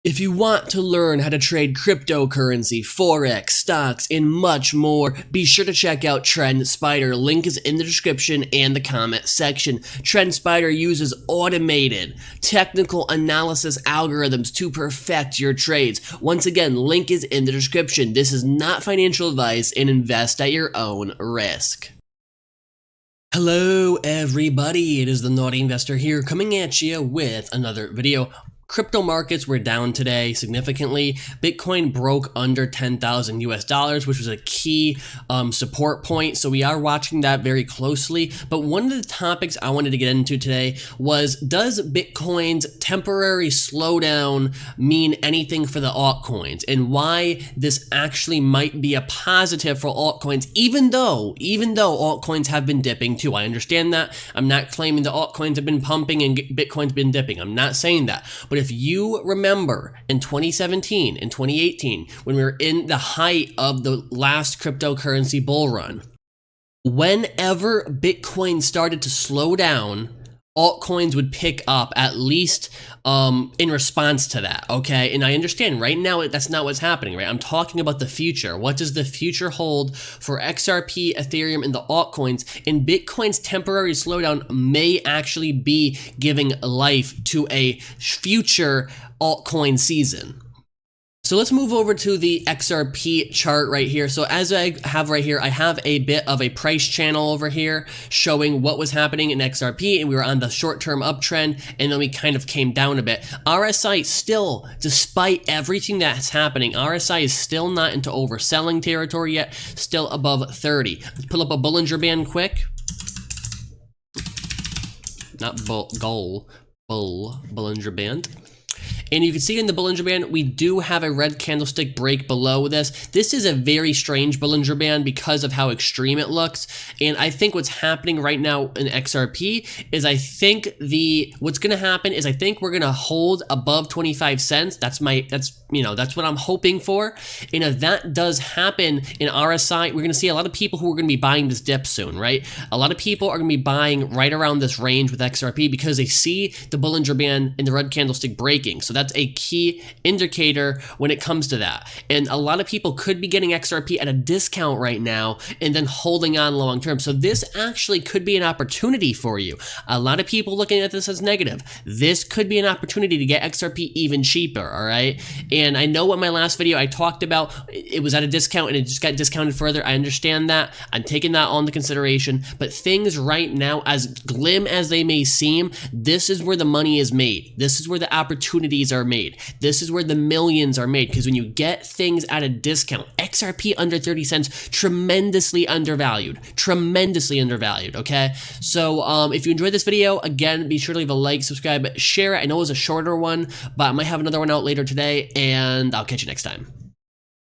If you want to learn how to trade cryptocurrency, forex, stocks, and much more, be sure to check out TrendSpider. Link is in the description and the comment section. TrendSpider uses automated technical analysis algorithms to perfect your trades. Once again, link is in the description. This is not financial advice and invest at your own risk. Hello everybody, it is the Naughty Investor here coming at you with another video. Crypto markets were down today significantly. Bitcoin broke under 10,000 US dollars, which was a key support point. So we are watching that very closely. But one of the topics I wanted to get into today was, does Bitcoin's temporary slowdown mean anything for the altcoins, and why this actually might be a positive for altcoins, even though altcoins have been dipping too. I understand that. I'm not claiming the altcoins have been pumping and Bitcoin's been dipping. I'm not saying that. But if you remember in 2017 and 2018, when we were in the height of the last cryptocurrency bull run, whenever Bitcoin started to slow down, altcoins would pick up, at least in response to that, okay? And I understand right now that's not what's happening, right? I'm talking about the future. What does the future hold for XRP, Ethereum, and the altcoins? And Bitcoin's temporary slowdown may actually be giving life to a future altcoin season. So let's move over to the XRP chart right here. So as I have right here, I have a bit of a price channel over here showing what was happening in XRP, and we were on the short-term uptrend, and then we kind of came down a bit. RSI still, despite everything that's happening, RSI is still not into overselling territory yet, still above 30. Let's pull up a Bollinger Band quick. Not Bollinger Band. And you can see in the Bollinger Band, we do have a red candlestick break below this. This is a very strange Bollinger Band because of how extreme it looks. And I think what's happening right now in XRP is what's going to happen is I think we're going to hold above 25 cents. That's what I'm hoping for. And if that does happen in RSI, we're going to see a lot of people who are going to be buying this dip soon, right? A lot of people are going to be buying right around this range with XRP because they see the Bollinger Band and the red candlestick breaking. So that's a key indicator when it comes to that. And a lot of people could be getting XRP at a discount right now and then holding on long term. So this actually could be an opportunity for you. A lot of people looking at this as negative. This could be an opportunity to get XRP even cheaper, all right? And I know in my last video I talked about it was at a discount and it just got discounted further. I understand that. I'm taking that on the consideration. But things right now, as glim as they may seem, this is where the money is made. This is where the opportunities are made. This is where the millions are made, because when you get things at a discount, XRP under 30 cents, tremendously undervalued, okay? So if you enjoyed this video, again, be sure to leave a like, subscribe, share it. I know it was a shorter one, but I might have another one out later today, and I'll catch you next time.